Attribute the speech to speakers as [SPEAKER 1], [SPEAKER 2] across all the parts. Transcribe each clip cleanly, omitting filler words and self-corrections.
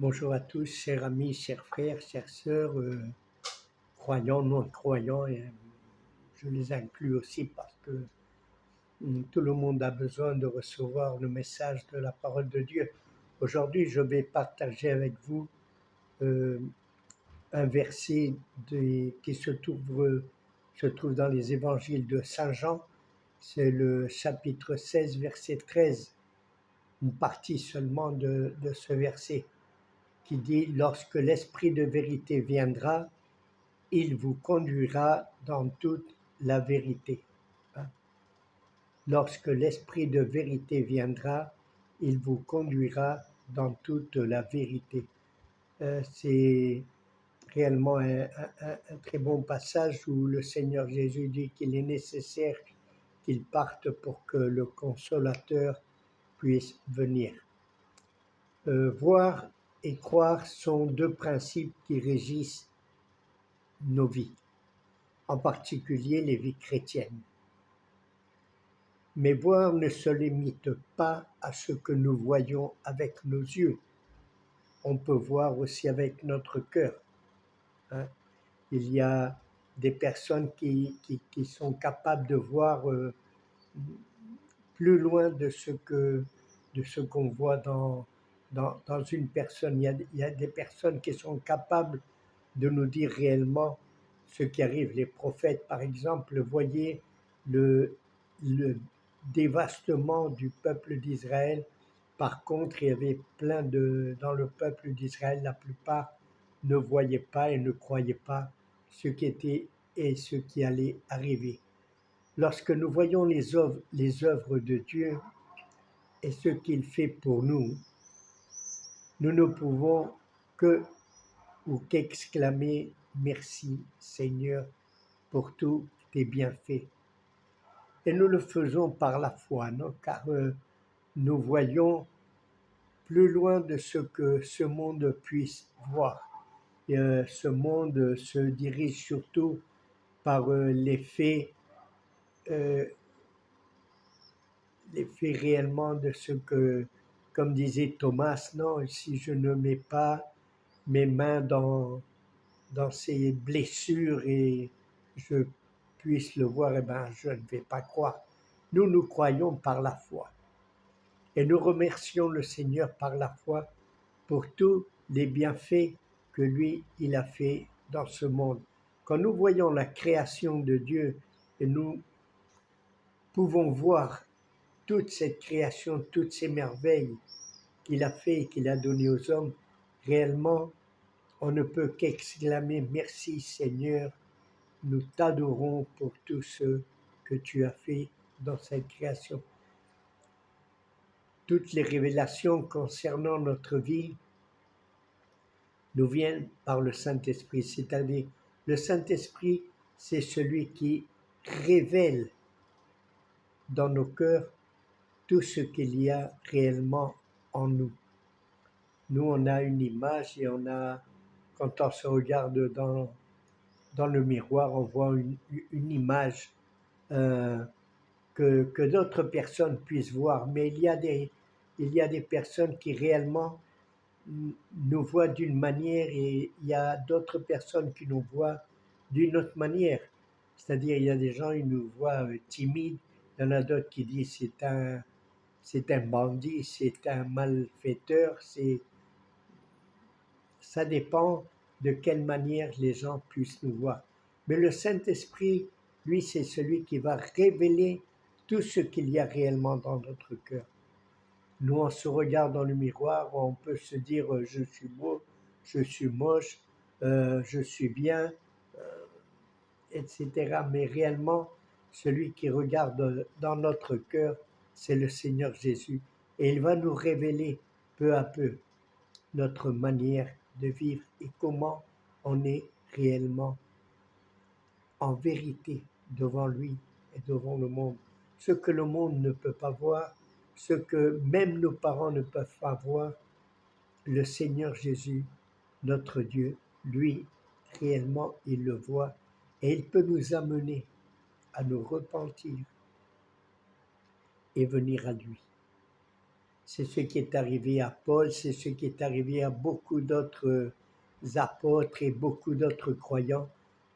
[SPEAKER 1] Bonjour à tous, chers amis, chers frères, chères sœurs, croyants, non-croyants, et je les inclus aussi parce que tout le monde a besoin de recevoir le message de la parole de Dieu. Aujourd'hui, je vais partager avec vous euh, un verset qui se trouve dans les évangiles de Saint Jean. C'est le chapitre 16, verset 13, une partie seulement de ce verset qui dit « Lorsque l'Esprit de vérité viendra, il vous conduira dans toute la vérité. » Lorsque l'Esprit de vérité viendra, il vous conduira dans toute la vérité. C'est réellement un très bon passage où le Seigneur Jésus dit qu'il est nécessaire qu'il parte pour que le Consolateur puisse venir. Voir et croire sont deux principes qui régissent nos vies, en particulier les vies chrétiennes. Mais voir ne se limite pas à ce que nous voyons avec nos yeux. On peut voir aussi avec notre cœur. Il y a des personnes qui sont capables de voir plus loin de ce qu'on voit dans une personne. Il y a des personnes qui sont capables de nous dire réellement ce qui arrive. Les prophètes, par exemple, voyaient le dévastement du peuple d'Israël. Par contre, il y avait dans le peuple d'Israël, la plupart ne voyaient pas et ne croyaient pas ce qui était et ce qui allait arriver. Lorsque nous voyons les œuvres de Dieu et ce qu'il fait pour nous, nous ne pouvons qu'exclamer « Merci Seigneur pour tous tes bienfaits ». Et nous le faisons par la foi, non? Car nous voyons plus loin de ce que ce monde puisse voir. Et, ce monde se dirige surtout par l'effet réellement de ce que, comme disait Thomas, non, si je ne mets pas mes mains dans ces blessures et je puisse le voir, eh ben, je ne vais pas croire. Nous croyons par la foi. Et nous remercions le Seigneur par la foi pour tous les bienfaits que lui, il a fait dans ce monde. Quand nous voyons la création de Dieu et nous pouvons voir toute cette création, toutes ces merveilles qu'il a fait et qu'il a donné aux hommes, réellement, on ne peut qu'exclamer « Merci Seigneur, nous t'adorons pour tout ce que tu as fait dans cette création. » Toutes les révélations concernant notre vie nous viennent par le Saint-Esprit, c'est-à-dire le Saint-Esprit, c'est celui qui révèle dans nos cœurs tout ce qu'il y a réellement en nous. Nous, on a une image et quand on se regarde dans le miroir, on voit une image que d'autres personnes puissent voir. Mais il y a des personnes qui réellement nous voient d'une manière et il y a d'autres personnes qui nous voient d'une autre manière. C'est-à-dire, il y a des gens qui nous voient timides, il y en a d'autres qui disent c'est un bandit, c'est un malfaiteur, ça dépend de quelle manière les gens puissent nous voir. Mais le Saint-Esprit, lui, c'est celui qui va révéler tout ce qu'il y a réellement dans notre cœur. Nous, on se regarde dans le miroir, on peut se dire je suis beau, je suis moche, je suis bien, etc. Mais réellement, celui qui regarde dans notre cœur, c'est le Seigneur Jésus. Et il va nous révéler peu à peu notre manière de vivre et comment on est réellement en vérité devant lui et devant le monde. Ce que le monde ne peut pas voir, ce que même nos parents ne peuvent pas voir, le Seigneur Jésus, notre Dieu, lui, réellement, il le voit et il peut nous amener à nous repentir et venir à lui. C'est ce qui est arrivé à Paul, c'est ce qui est arrivé à beaucoup d'autres apôtres et beaucoup d'autres croyants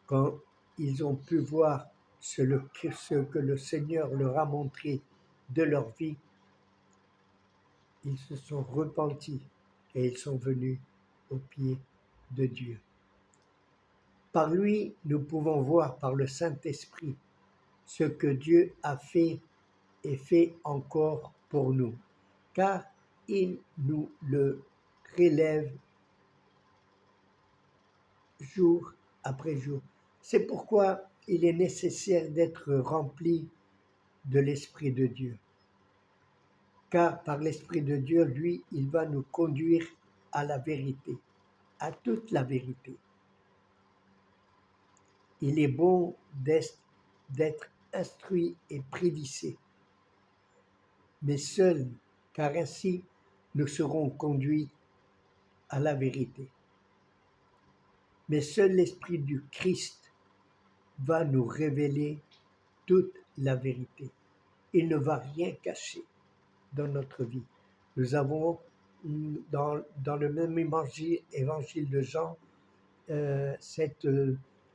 [SPEAKER 1] quand ils ont pu voir ce que le Seigneur leur a montré de leur vie. Ils se sont repentis et ils sont venus aux pieds de Dieu. Par lui, nous pouvons voir par le Saint-Esprit ce que Dieu a fait et fait encore pour nous, car il nous le relève jour après jour. C'est pourquoi il est nécessaire d'être rempli de l'Esprit de Dieu. Car par l'Esprit de Dieu, lui, il va nous conduire à la vérité, à toute la vérité. Il est bon d'être instruit et prédicé, mais seul, car ainsi nous serons conduits à la vérité. Mais seul l'Esprit du Christ va nous révéler toute la vérité. Il ne va rien cacher dans notre vie. Nous avons dans le même évangile de Jean, cette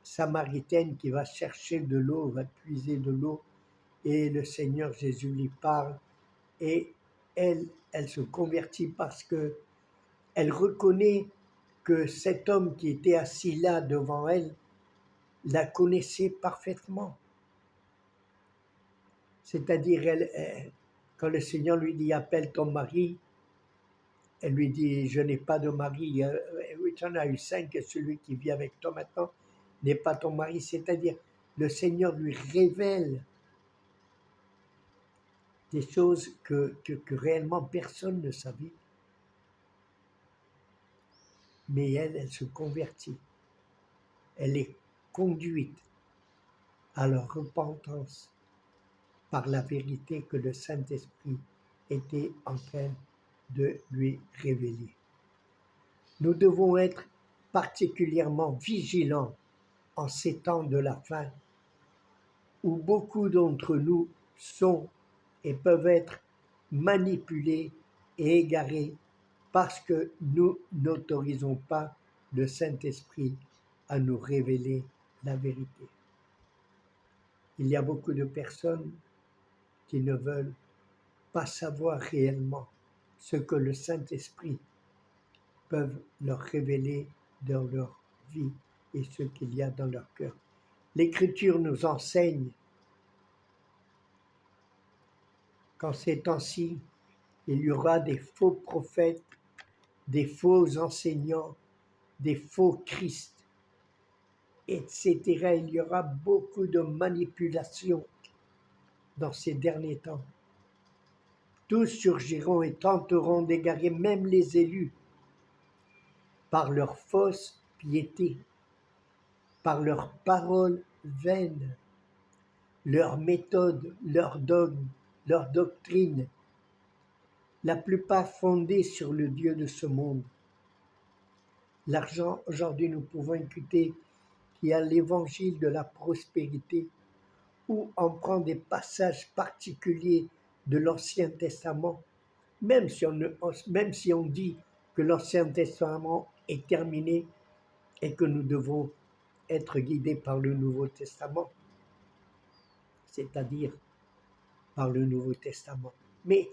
[SPEAKER 1] Samaritaine qui va chercher de l'eau, va puiser de l'eau, et le Seigneur Jésus lui parle, et elle se convertit parce que elle reconnaît que cet homme qui était assis là devant elle la connaissait parfaitement. C'est-à-dire, quand le Seigneur lui dit « appelle ton mari », elle lui dit « je n'ai pas de mari ». « Oui, tu en as eu 5 et celui qui vit avec toi maintenant n'est pas ton mari ». C'est-à-dire, le Seigneur lui révèle des choses que réellement personne ne savait. Mais elle se convertit. Elle est conduite à la repentance par la vérité que le Saint-Esprit était en train de lui révéler. Nous devons être particulièrement vigilants en ces temps de la fin, où beaucoup d'entre nous sont et peuvent être manipulés et égarés parce que nous n'autorisons pas le Saint-Esprit à nous révéler la vérité. Il y a beaucoup de personnes qui ne veulent pas savoir réellement ce que le Saint-Esprit peut leur révéler dans leur vie et ce qu'il y a dans leur cœur. L'Écriture nous enseigne qu'en ces temps-ci, il y aura des faux prophètes, des faux enseignants, des faux Christ, etc. Il y aura beaucoup de manipulations dans ces derniers temps. Tous surgiront et tenteront d'égarer même les élus par leur fausse piété, par leurs paroles vaines, leurs méthodes, leurs dogmes, leurs doctrines, la plupart fondées sur le Dieu de ce monde. L'argent, aujourd'hui, nous pouvons écouter qu'il y a l'évangile de la prospérité, où on prend des passages particuliers de l'Ancien Testament, même si on dit que l'Ancien Testament est terminé et que nous devons être guidés par le Nouveau Testament, c'est-à-dire par le Nouveau Testament. Mais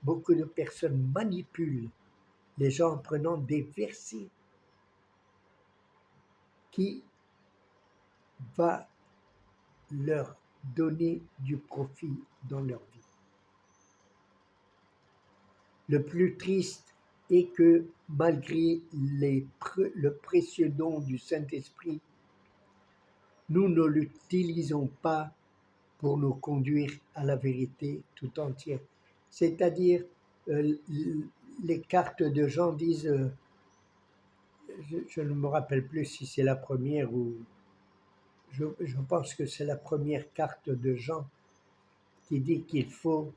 [SPEAKER 1] beaucoup de personnes manipulent les gens en prenant des versets qui va leur donner du profit dans leur vie. Le plus triste est que malgré le précieux don du Saint-Esprit, nous ne l'utilisons pas pour nous conduire à la vérité tout entière. C'est-à-dire, les cartes de Jean disent, je ne me rappelle plus si c'est la première ou je pense que c'est la première carte de Jean qui dit qu'il faut,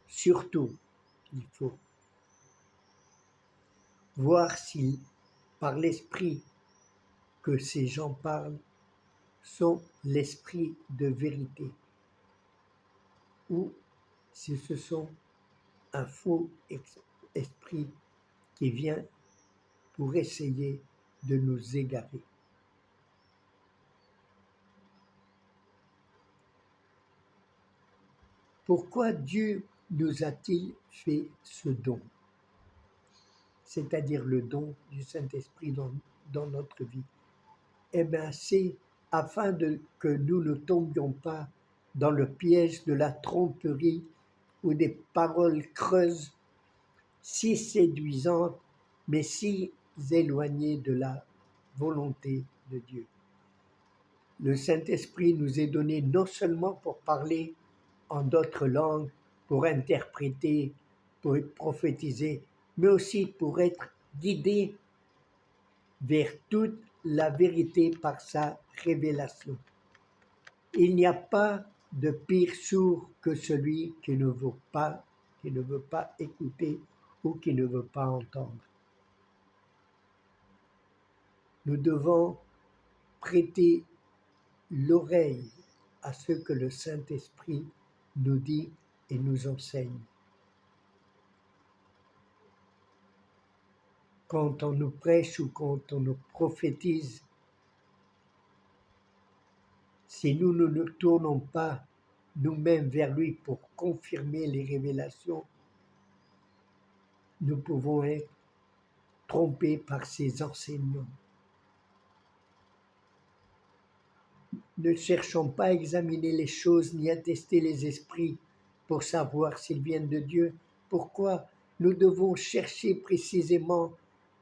[SPEAKER 1] surtout, il faut voir si par l'esprit que ces gens parlent sont l'esprit de vérité ou si ce sont un faux esprit qui vient pour essayer de nous égarer. Pourquoi Dieu nous a-t-il fait ce don, c'est-à-dire le don du Saint-Esprit dans notre vie? Eh bien, c'est afin que nous ne tombions pas dans le piège de la tromperie ou des paroles creuses, si séduisantes, mais si éloignées de la volonté de Dieu. Le Saint-Esprit nous est donné non seulement pour parler en d'autres langues, pour interpréter, pour prophétiser, mais aussi pour être guidé vers toute la vérité par sa révélation. Il n'y a pas de pire sourd que celui qui ne veut pas écouter ou qui ne veut pas entendre. Nous devons prêter l'oreille à ce que le Saint-Esprit nous dit et nous enseigne. Quand on nous prêche ou quand on nous prophétise, si nous ne nous tournons pas nous-mêmes vers lui pour confirmer les révélations, nous pouvons être trompés par ses enseignements. Ne cherchons pas à examiner les choses ni à tester les esprits pour savoir s'ils viennent de Dieu. Pourquoi? Nous devons chercher précisément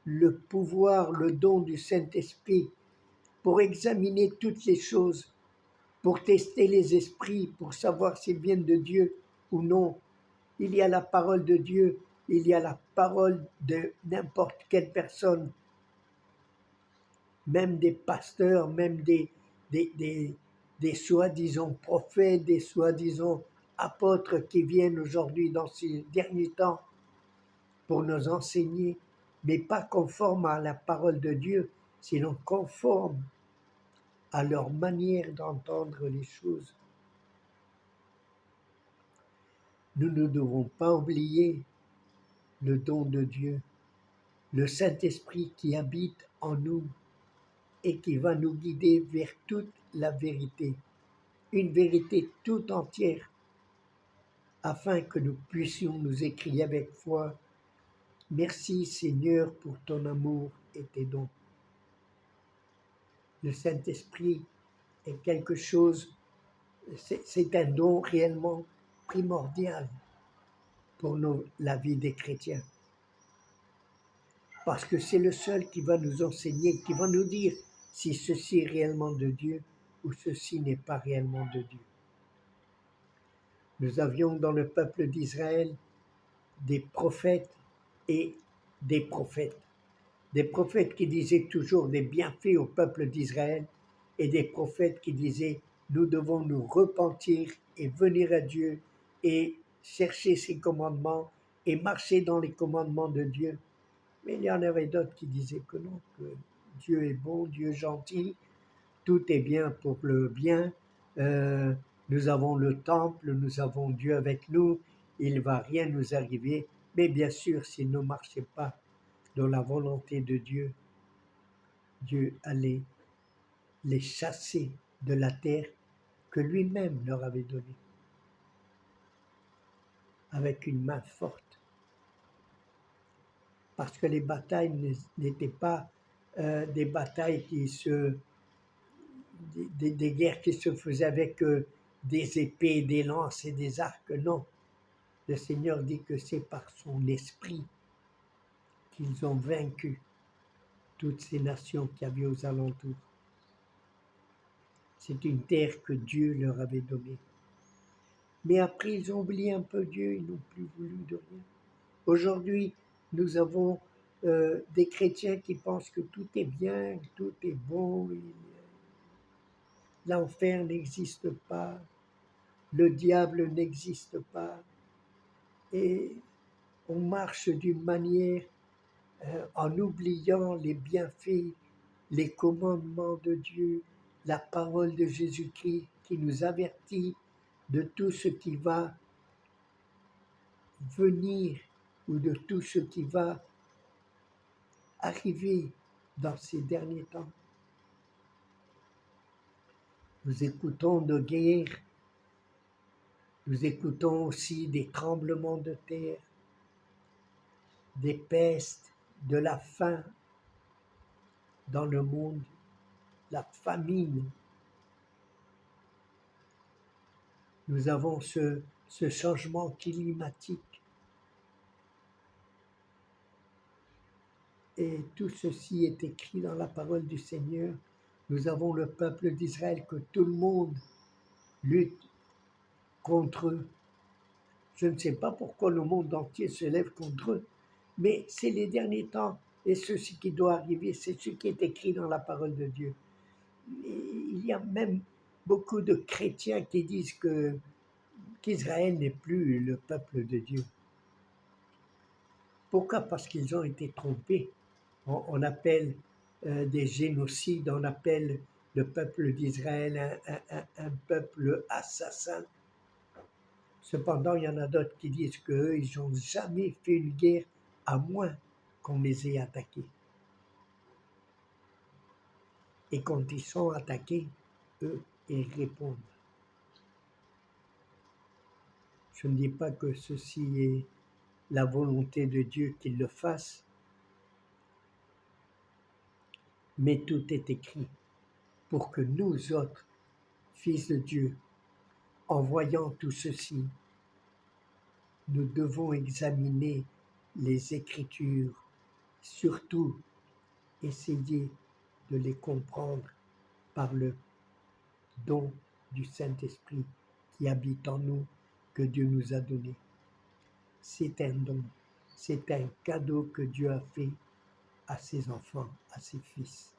[SPEAKER 1] le pouvoir, le don du Saint-Esprit pour examiner toutes les choses, pour tester les esprits, pour savoir s'ils viennent de Dieu ou non. Il y a la parole de Dieu, il y a la parole de n'importe quelle personne, même des pasteurs, même des soi-disant prophètes, des soi-disant apôtres qui viennent aujourd'hui dans ces derniers temps pour nous enseigner, mais pas conforme à la parole de Dieu, sinon conforme à leur manière d'entendre les choses. Nous ne devons pas oublier le don de Dieu, le Saint-Esprit qui habite en nous et qui va nous guider vers toute la vérité, une vérité tout entière, afin que nous puissions nous écrier avec foi: merci Seigneur pour ton amour et tes dons. Le Saint-Esprit est quelque chose, c'est un don réellement primordial pour la vie des chrétiens. Parce que c'est le seul qui va nous enseigner, qui va nous dire si ceci est réellement de Dieu ou ceci n'est pas réellement de Dieu. Nous avions dans le peuple d'Israël des prophètes et des prophètes. Des prophètes qui disaient toujours des bienfaits au peuple d'Israël et des prophètes qui disaient nous devons nous repentir et venir à Dieu et chercher ses commandements et marcher dans les commandements de Dieu. Mais il y en avait d'autres qui disaient que non, que Dieu est bon, Dieu est gentil, tout est bien pour le bien, nous avons le temple, nous avons Dieu avec nous, il ne va rien nous arriver. Mais bien sûr, s'ils ne marchaient pas dans la volonté de Dieu, Dieu allait les chasser de la terre que lui-même leur avait donnée, avec une main forte. Parce que les batailles n'étaient pas des batailles des guerres qui se faisaient avec des épées, des lances et des arcs, non. Le Seigneur dit que c'est par son esprit qu'ils ont vaincu toutes ces nations qu'il y avait aux alentours. C'est une terre que Dieu leur avait donnée. Mais après, ils ont oublié un peu Dieu, ils n'ont plus voulu de rien. Aujourd'hui, nous avons des chrétiens qui pensent que tout est bien, tout est bon, l'enfer n'existe pas, le diable n'existe pas, et on marche d'une manière en oubliant les bienfaits, les commandements de Dieu, la parole de Jésus-Christ qui nous avertit de tout ce qui va venir ou de tout ce qui va arriver dans ces derniers temps. Nous écoutons de guerres, nous écoutons aussi des tremblements de terre, des pestes, de la faim dans le monde, la famine. Nous avons ce changement climatique. Et tout ceci est écrit dans la parole du Seigneur. Nous avons le peuple d'Israël que tout le monde lutte contre eux. Je ne sais pas pourquoi le monde entier se lève contre eux, mais c'est les derniers temps. Et ceci qui doit arriver, c'est ce qui est écrit dans la parole de Dieu. Il y a même beaucoup de chrétiens qui disent qu'Israël n'est plus le peuple de Dieu. Pourquoi? Parce qu'ils ont été trompés. On appelle des génocides, on appelle le peuple d'Israël un peuple assassin. Cependant, il y en a d'autres qui disent qu'eux, ils n'ont jamais fait une guerre à moins qu'on les ait attaqués. Et quand ils sont attaqués, eux, ils répondent. Je ne dis pas que ceci est la volonté de Dieu qu'il le fasse, mais tout est écrit pour que nous autres, fils de Dieu, en voyant tout ceci, nous devons examiner les Écritures, surtout essayer de les comprendre par le don du Saint-Esprit qui habite en nous, que Dieu nous a donné. C'est un don, c'est un cadeau que Dieu a fait à ses enfants, à ses fils.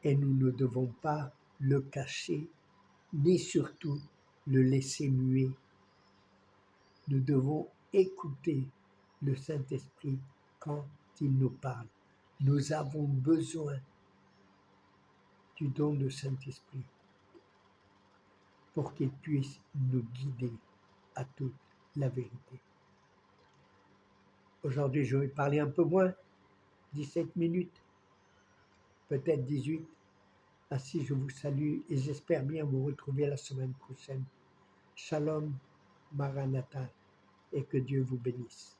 [SPEAKER 1] Et nous ne devons pas le cacher, ni surtout le laisser muet. Nous devons écouter le Saint-Esprit quand il nous parle. Nous avons besoin du don de Saint-Esprit pour qu'il puisse nous guider à toute la vérité. Aujourd'hui, je vais parler un peu moins, 17 minutes, peut-être 18. Ainsi, je vous salue et j'espère bien vous retrouver la semaine prochaine. Shalom, Maranatha, et que Dieu vous bénisse.